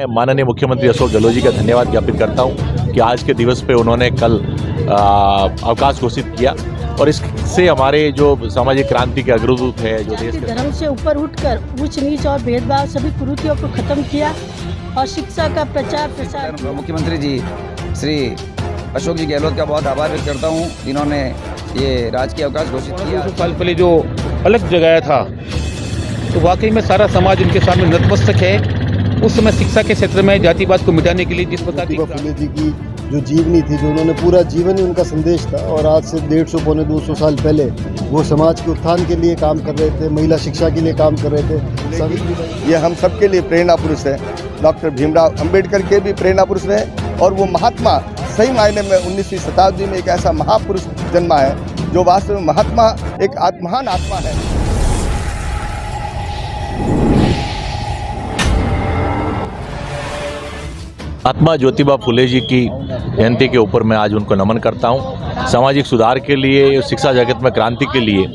माननीय मुख्यमंत्री अशोक गहलोत जी का धन्यवाद ज्ञापित करता हूं कि आज के दिवस पे उन्होंने कल अवकाश घोषित किया और इससे हमारे जो सामाजिक क्रांति के अग्रदूत है, जो देश के धर्म से ऊपर उठकर ऊंच नीच और भेदभाव सभी कुरीतियों को खत्म किया और शिक्षा का प्रचार प्रसार। मुख्यमंत्री जी श्री अशोक जी गहलोत का बहुत आभार व्यक्त करता हूँ, जिन्होंने ये राजकीय अवकाश घोषित किया। 2 साल पहले जो अलग जगाया था, तो वाकई में सारा समाज उनके सामने नतमस्तक है। उस समय शिक्षा के क्षेत्र में जातिवाद को मिटाने के लिए जिस प्रकार की फुले जी की जो जीवनी थी, जो उन्होंने पूरा जीवन ही उनका संदेश था और आज से 150 पौने 200 साल पहले वो समाज के उत्थान के लिए काम कर रहे थे, महिला शिक्षा के लिए काम कर रहे थे। ये हम सबके लिए प्रेरणा पुरुष है। डॉक्टर भीमराव अंबेडकर के भी प्रेरणा पुरुष रहे और वो महात्मा सही मायने में 19वीं शताब्दी में एक ऐसा महापुरुष जन्मा है जो वास्तव में महात्मा एक महान आत्मा है। महात्मा ज्योतिबा फुले जी की जयंती के ऊपर मैं आज उनको नमन करता हूं। सामाजिक सुधार के लिए, शिक्षा जगत में क्रांति के लिए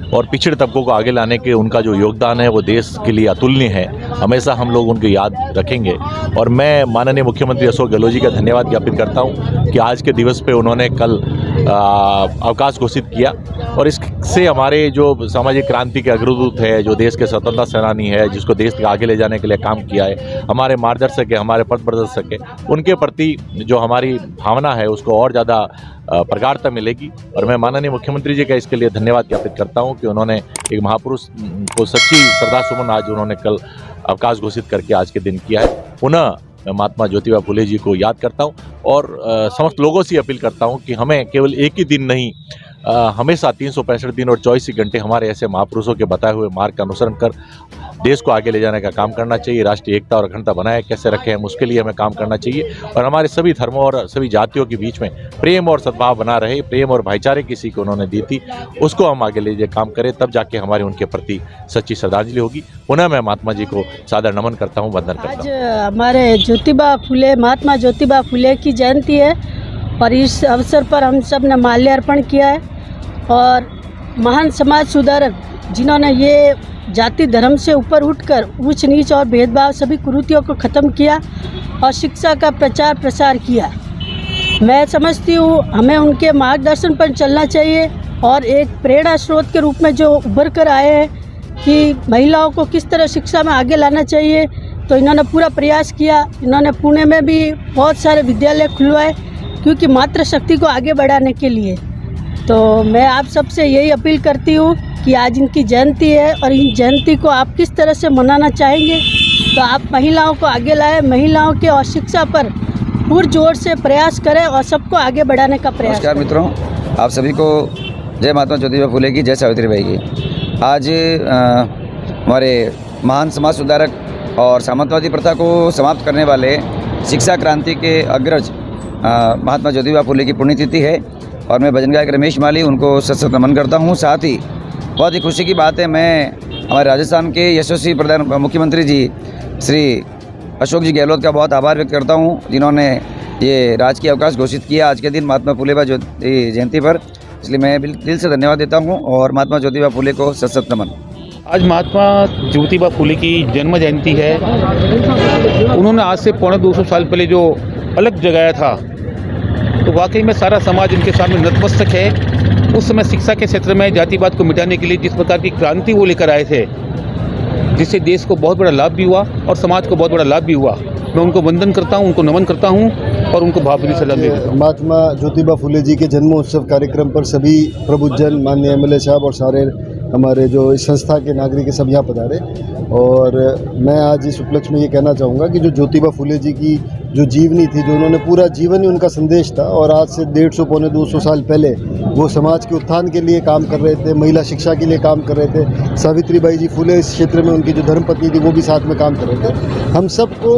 और पिछड़े तबकों को आगे लाने के उनका जो योगदान है वो देश के लिए अतुलनीय है। हमेशा हम लोग उनकी याद रखेंगे और मैं माननीय मुख्यमंत्री अशोक गहलोत जी का धन्यवाद ज्ञापित करता हूं कि आज के दिवस पे उन्होंने कल अवकाश घोषित किया और इससे हमारे जो सामाजिक क्रांति के अग्रदूत है, जो देश के स्वतंत्रता सेनानी है, जिसको देश के आगे ले जाने के लिए काम किया है, हमारे मार्गदर्शक है, हमारे पथ प्रदर्शक है, उनके प्रति जो हमारी भावना है उसको और ज़्यादा प्रगाढ़ता मिलेगी। और मैं माननीय मुख्यमंत्री जी का इसके लिए धन्यवाद ज्ञापित करता हूं कि उन्होंने एक महापुरुष को सच्ची श्रद्धासुमन आज उन्होंने कल अवकाश घोषित करके आज के दिन किया है। पुनः मैं महात्मा ज्योतिबा फुले जी को याद करता हूं और समस्त लोगों से अपील करता हूं कि हमें केवल एक ही दिन नहीं, हमेशा 365 दिन और 24 घंटे हमारे ऐसे महापुरुषों के बताए हुए मार्ग का अनुसरण कर देश को आगे ले जाने का काम करना चाहिए। राष्ट्रीय एकता और अखंडता बनाए कैसे रखें हम, उसके लिए हमें काम करना चाहिए और हमारे सभी धर्मों और सभी जातियों के बीच में प्रेम और सद्भाव बना रहे। प्रेम और भाईचारे की सीख उन्होंने दी थी, उसको हम आगे ले जाए काम करें, तब जाके हमारी उनके प्रति सच्ची श्रद्धांजलि होगी। पुनः मैं महात्मा जी को सादर नमन करता हूँ, वंदन करता हूँ। आज हमारे महात्मा ज्योतिबा फुले की जयंती है और इस अवसर पर हम सब ने माल्यार्पण किया है और महान समाज सुधारक जिन्होंने ये जाति धर्म से ऊपर उठकर ऊंच नीच और भेदभाव सभी कुरीतियों को ख़त्म किया और शिक्षा का प्रचार प्रसार किया। मैं समझती हूँ हमें उनके मार्गदर्शन पर चलना चाहिए और एक प्रेरणा स्रोत के रूप में जो उभर कर आए हैं कि महिलाओं को किस तरह शिक्षा में आगे लाना चाहिए, तो इन्होंने पूरा प्रयास किया। इन्होंने पुणे में भी बहुत सारे विद्यालय खुलवाए क्योंकि मातृशक्ति को आगे बढ़ाने के लिए। तो मैं आप सबसे यही अपील करती हूँ कि आज इनकी जयंती है और इन जयंती को आप किस तरह से मनाना चाहेंगे, तो आप महिलाओं को आगे लाएं, महिलाओं के और शिक्षा पर पुरजोर से प्रयास करें और सबको आगे बढ़ाने का प्रयास। नमस्कार मित्रों, आप सभी को जय महात्मा ज्योतिबा फुले की, जय सावित्रीबाई की। आज हमारे महान समाज सुधारक और सामंतवादी प्रथा को समाप्त करने वाले शिक्षा क्रांति के अग्रज महात्मा ज्योतिबा फुले की पुण्यतिथि है और मैं भजन गायक रमेश माली उनको सत नमन करता हूँ। साथ ही बहुत ही खुशी की बात है, मैं हमारे राजस्थान के यशस्वी मुख्यमंत्री जी श्री अशोक जी गहलोत का बहुत आभार व्यक्त करता हूँ, जिन्होंने ये राजकीय अवकाश घोषित किया आज के दिन महात्मा फुले जयंती पर। इसलिए मैं दिल से धन्यवाद देता हूँ और महात्मा ज्योतिबा फुले को सत नमन। आज महात्मा ज्योतिबा फुले की जन्म जयंती है। उन्होंने आज से 250 साल पहले जो अलग जगाया था, तो वाकई में सारा समाज उनके सामने नतमस्तक है। उस समय शिक्षा के क्षेत्र में जातिवाद को मिटाने के लिए जिस प्रकार की क्रांति वो लेकर आए थे, जिससे देश को बहुत बड़ा लाभ भी हुआ और समाज को बहुत बड़ा लाभ भी हुआ। मैं उनको वंदन करता हूँ, उनको नमन करता हूँ और उनको भावभीनी सलाम देता हूँ। महात्मा ज्योतिबा फुले जी के जन्मोत्सव कार्यक्रम पर सभी प्रबुद्धजन, माननीय एमएलए साहब और सारे हमारे जो इस संस्था के नागरिक सब यहाँ पधारे और मैं आज इस उपलक्ष्य में ये कहना चाहूँगा कि जो ज्योतिबा फुले जी की जो जीवनी थी, जो उन्होंने पूरा जीवन ही उनका संदेश था और आज से 150 पौने 200 साल पहले वो समाज के उत्थान के लिए काम कर रहे थे, महिला शिक्षा के लिए काम कर रहे थे। सावित्रीबाई जी फुले इस क्षेत्र में उनकी जो धर्मपत्नी थी वो भी साथ में काम कर रहे थे। हम सबको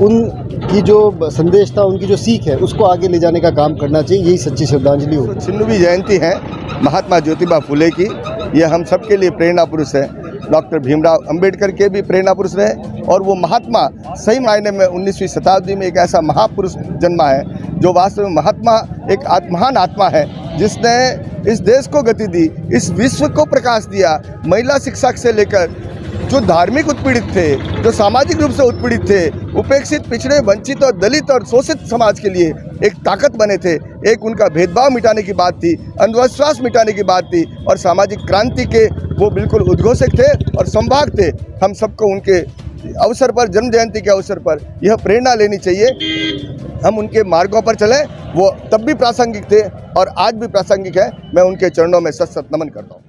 उनकी जो संदेश था, उनकी जो सीख है, उसको आगे ले जाने का काम करना चाहिए। यही सच्ची श्रद्धांजलि होगी। 96वीं जयंती है महात्मा ज्योतिबा फुले की, ये हम सबके लिए प्रेरणा पुरुष है। डॉक्टर भीमराव अंबेडकर के भी प्रेरणा पुरुष रहे और वो महात्मा सही मायने में 19वीं शताब्दी में एक ऐसा महापुरुष जन्मा है जो वास्तव में महात्मा एक महान आत्मा है, जिसने इस देश को गति दी, इस विश्व को प्रकाश दिया। महिला शिक्षा से लेकर जो धार्मिक उत्पीड़ित थे, जो सामाजिक रूप से उत्पीड़ित थे, उपेक्षित, पिछड़े, वंचित और दलित और शोषित समाज के लिए एक ताकत बने थे। एक उनका भेदभाव मिटाने की बात थी, अंधविश्वास मिटाने की बात थी और सामाजिक क्रांति के वो बिल्कुल उद्घोषक थे और संवाहक थे। हम सबको उनके अवसर पर, जन्म जयंती के अवसर पर यह प्रेरणा लेनी चाहिए। हम उनके मार्गों पर चलें। वो तब भी प्रासंगिक थे और आज भी प्रासंगिक है। मैं उनके चरणों में सत सत नमन करता हूँ।